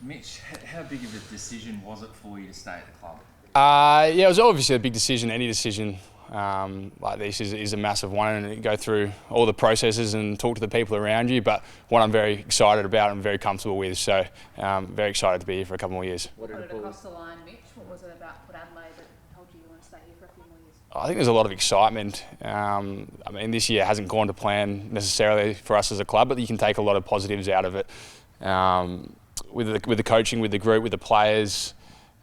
Mitch, how big of a decision was it for you to stay at the club? Yeah, it was obviously a big decision. Any decision like this is a massive one, and you go through all the processes and talk to the people around you. But one I'm very excited about and very comfortable with. So very excited to be here for a couple more years. What put it across the line, Mitch? What was it about Port Adelaide that told you want to stay here for a few more years? I think there's a lot of excitement. I mean, this year hasn't gone to plan necessarily for us as a club, but you can take a lot of positives out of it. With the coaching, with the group, with the players,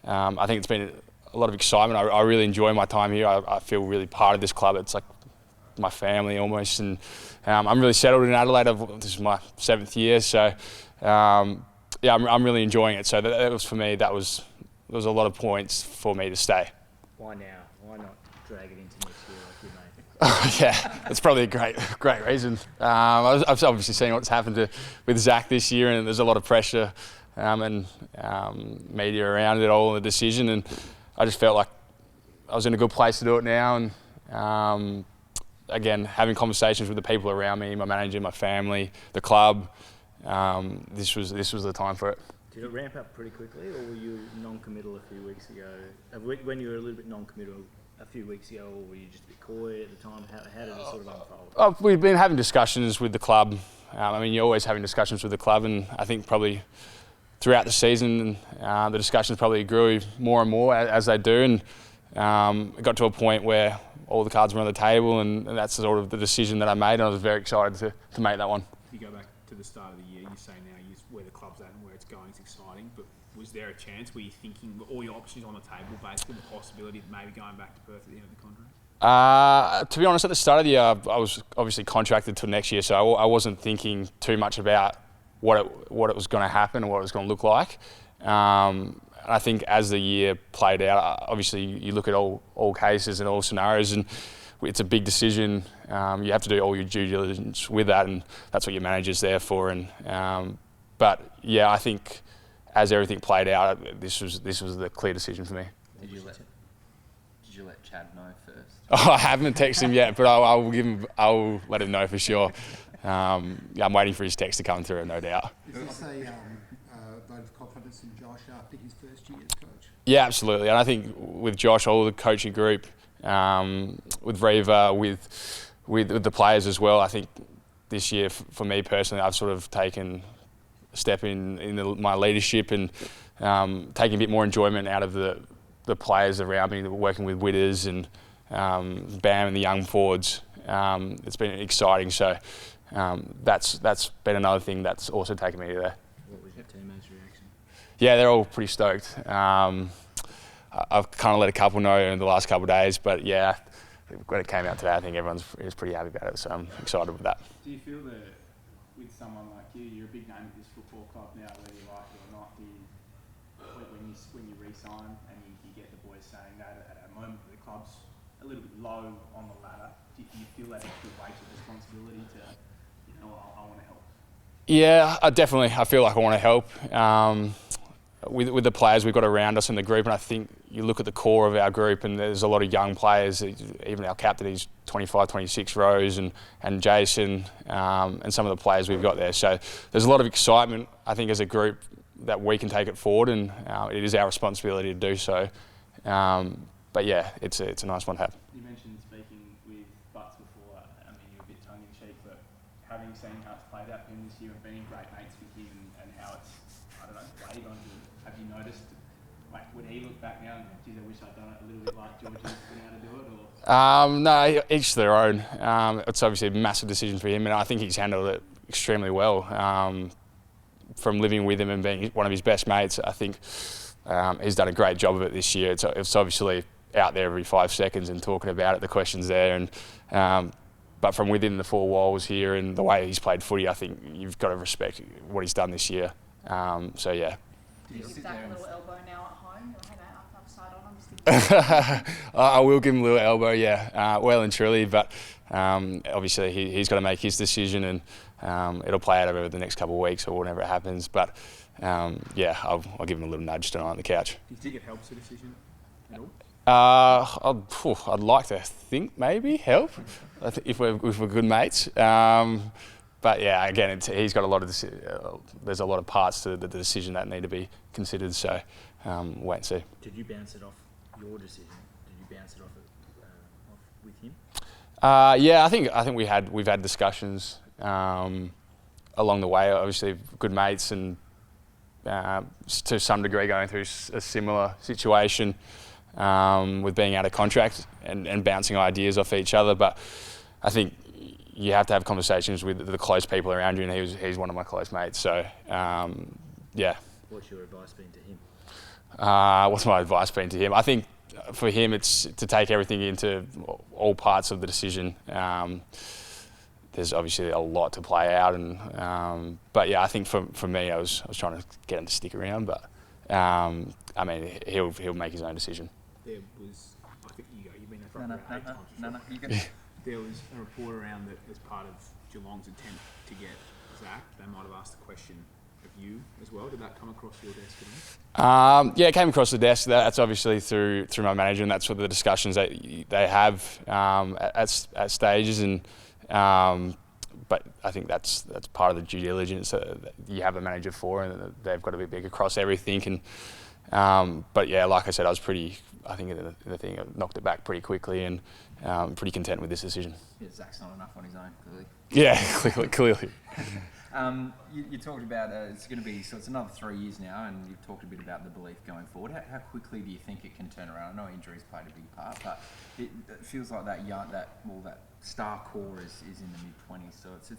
I think it's been a lot of excitement. I really enjoy my time here. I feel really part of this club. It's like my family almost, and I'm really settled in Adelaide. This is my 7th year, so yeah, I'm really enjoying it. So that was for me. There was a lot of points for me to stay. Why now? Why not drag it into next year like you made? Yeah, that's probably a great reason. I've obviously seen what's happened with Zach this year, and there's a lot of pressure and media around it all, the decision, and I just felt like I was in a good place to do it now. And again, having conversations with the people around me, my manager, my family, the club, this was the time for it. Did it ramp up pretty quickly, or were you non-committal a few weeks ago? When you were a little bit non-committal a few weeks ago, or were you just a bit coy at the time? How did it sort of unfold? We've been having discussions with the club. I mean, you're always having discussions with the club, and I think probably throughout the season, the discussions probably grew more and more as they do, and it got to a point where all the cards were on the table, and that's sort of the decision that I made, and I was very excited to make that one. If you go back to the start of the year, you say now where the club's at and where it's going is exciting, but was there a chance, were you thinking all your options on the table, basically the possibility of maybe going back to Perth at the end of the contract? To be honest, at the start of the year, I was obviously contracted till next year, so I wasn't thinking too much about what it was going to happen and what it was going to look like. I think as the year played out, obviously you look at all cases and all scenarios, and it's a big decision. You have to do all your due diligence with that, and that's what your manager's there for. And but yeah, I think as everything played out, this was the clear decision for me. Did you let Chad know first? Oh, I haven't texted him yet, but I'll let him know for sure. Yeah, I'm waiting for his text to come through, no doubt. Is this a vote of confidence in Josh after his first year as coach? Yeah, absolutely. And I think with Josh, all the coaching group, with Reva, with the players as well, I think this year, for me personally, I've sort of taken a step in my leadership and taking a bit more enjoyment out of the players around me, working with Witters and Bam and the young forwards. It's been exciting. So that's been another thing that's also taken me there. What was your teammates' reaction? Yeah, they're all pretty stoked. I've kind of let a couple know in the last couple of days, but yeah, when it came out today, I think everyone's pretty happy about it, so I'm excited with that. Do you feel that with someone like you, you're a big name at this football club now, whether you like it or not, when you re-sign and you get the boys saying that at a moment where the club's a little bit low on the ladder, do you feel that extra weight of responsibility to, I want to help? Yeah, I feel like I want to help. With the players we've got around us in the group, and I think you look at the core of our group, and there's a lot of young players. Even our captain, he's 25, 26 Rose, and Jason, and some of the players we've got there. So there's a lot of excitement, I think, as a group that we can take it forward, and it is our responsibility to do so. But yeah, it's a nice one to have. You mentioned speaking with Butts before. I mean, you're a bit tongue-in-cheek, but having seen how it's played out for him this year and being great mates with him and how it's, weighed on him, have you noticed, would he look back now and geez, I wish I'd done it a little bit like Georgiades been able to do it? Or? No, each their own. It's obviously a massive decision for him, and I think he's handled it extremely well. From living with him and being one of his best mates, I think he's done a great job of it this year. It's obviously out there every 5 seconds and talking about it, the questions there, and but from within the four walls here and the way he's played footy, I think you've got to respect what he's done this year. So yeah. Do you give Zach a little elbow now at home? You'll have an upside on him. I will give him a little elbow, yeah, well and truly, but obviously he's got to make his decision, and it'll play out over the next couple of weeks or whenever it happens. But yeah, I'll give him a little nudge tonight on the couch. Do you think it helps the decision at all? I'd like to think maybe help if we're good mates. but yeah, again, he's got a lot of there's a lot of parts to the decision that need to be considered. So wait and see. Did you bounce it off your decision? Did you bounce it off with him? Yeah, I think we've had discussions along the way. Obviously, good mates, and to some degree going through a similar situation with being out of contract and bouncing ideas off each other. But I think you have to have conversations with the close people around you, and he's one of my close mates. So yeah. What's your advice been to him? What's my advice been to him? I think for him, it's to take everything into all parts of the decision. There's obviously a lot to play out, but yeah, I think for me, I was trying to get him to stick around, but I mean, he'll make his own decision. There was, I think you've been there for No, about 8 times. no, you can. There was a report around that as part of Geelong's attempt to get Zach, they might have asked the question of you as well. Did that come across your desk at all? Yeah, it came across the desk. That's obviously through my manager, and that's what the discussions that they have at stages. And but I think that's part of the due diligence that you have a manager for, and they've got to be big across everything. And but yeah, like I said, I think in the thing, I knocked it back pretty quickly, and pretty content with this decision. Yeah, Zach's not enough on his own, clearly. Yeah, clearly. You talked about it's going to be, so it's another 3 years now, and you've talked a bit about the belief going forward. How quickly do you think it can turn around? I know injuries played a big part, but it feels like that star core is in the mid-20s, so it's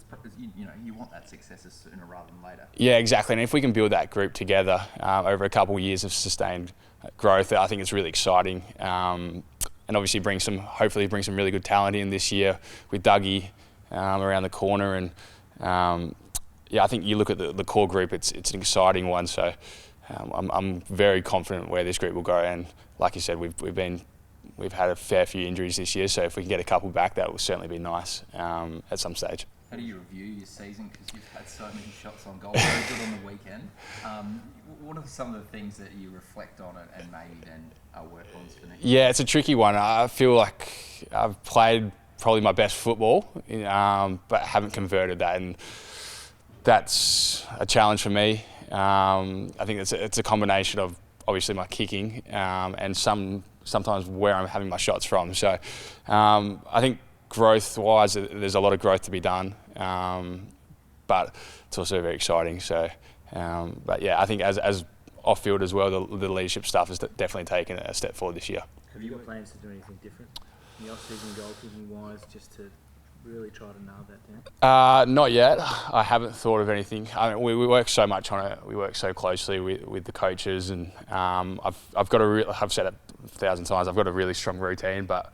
you want that success sooner rather than later. Yeah, exactly. And if we can build that group together over a couple of years of sustained growth, I think it's really exciting. And obviously hopefully bring some really good talent in this year with Dougie around the corner. And yeah, I think you look at the core group, it's an exciting one. So I'm very confident where this group will go. And like you said, we've had a fair few injuries this year, so if we can get a couple back, that will certainly be nice at some stage. How do you review your season? Because you've had so many shots on goal, very good on the weekend. What are some of the things that you reflect on and maybe then work on for next year? Yeah, it's a tricky one. I feel like I've played probably my best football, but haven't converted that, and that's a challenge for me. I think it's a combination of obviously my kicking and sometimes where I'm having my shots from. So I think growth-wise, there's a lot of growth to be done, but it's also very exciting. So, but yeah, I think as off-field as well, the leadership stuff has definitely taken a step forward this year. Have you got plans to do anything different in the off-season goal-kicking-wise, just to really try to nail that down? Not yet. I haven't thought of anything. I mean, we work so much on it. We work so closely with the coaches, and I've said it 1,000 times. I've got a really strong routine, but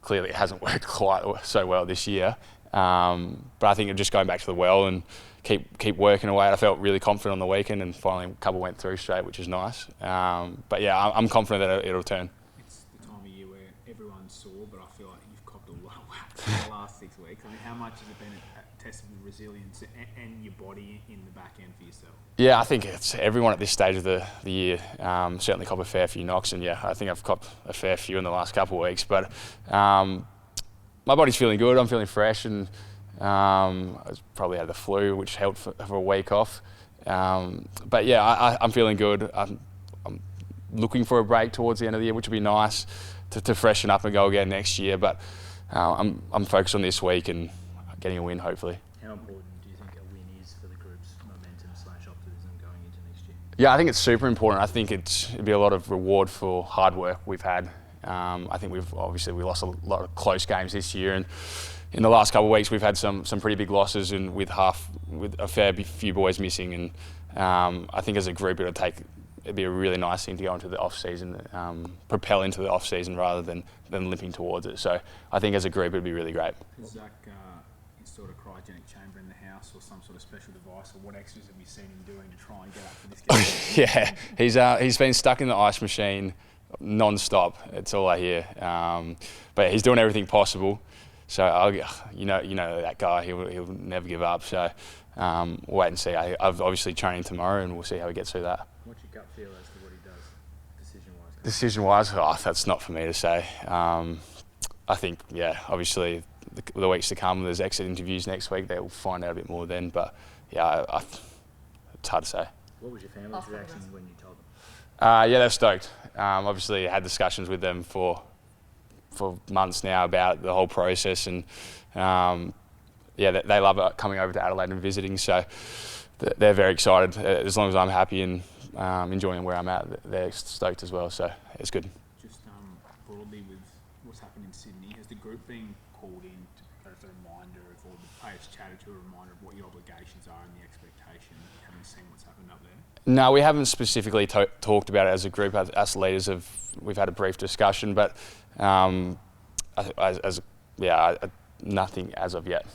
clearly it hasn't worked quite so well this year. But I think just going back to the well and keep working away. I felt really confident on the weekend, and finally a couple went through straight, which is nice. But yeah, I'm confident that it'll turn. It's the time of year where everyone's sore, but I feel like you've copped a lot of whack in the last 6 weeks. I mean, how much has it been a test of the resilience and your body in the back end for yourself? Yeah, I think it's everyone at this stage of the year certainly cop a fair few knocks, and yeah, I think I've copped a fair few in the last couple of weeks. But my body's feeling good. I'm feeling fresh, and I probably had the flu, which helped for a week off. But yeah, I'm feeling good. I'm looking for a break towards the end of the year, which would be nice to freshen up and go again next year. But I'm focused on this week and getting a win, hopefully. How important do you think a win is for the group's momentum/optimism going into next year? Yeah, I think it's super important. I think it'd be a lot of reward for hard work we've had. I think we lost a lot of close games this year, and in the last couple of weeks we've had some pretty big losses, and with a fair few boys missing. And I think as a group it'd be a really nice thing to go into the off season, propel into the off season rather than limping towards it. So I think as a group it'd be really great. Has Zach installed a cryogenic chamber in the house or some sort of special device, or what extras have you seen him doing to try and get up for this game? Yeah, he's been stuck in the ice machine non-stop. It's all I hear. But he's doing everything possible. So you know that guy. He'll never give up. So we'll wait and see. I've obviously training tomorrow, and we'll see how he gets through that. What's your gut feel as to what he does, decision-wise? Decision-wise, that's not for me to say. I think, yeah, obviously the weeks to come. There's exit interviews next week. They'll find out a bit more then. But yeah, it's hard to say. What was your family's reaction when you told them? Yeah, they're stoked. Obviously, I had discussions with them for months now about the whole process, and yeah, they love it coming over to Adelaide and visiting. So they're very excited. As long as I'm happy and enjoying where I'm at, they're stoked as well. So it's good. Just broadly with what's happened in Sydney, has the group been called in to go for a reminder of, or the players chatted to a reminder of what your obligations are and the expectation, having seen what's happened up there? No, we haven't specifically talked about it as a group. Us leaders we've had a brief discussion, but nothing as of yet.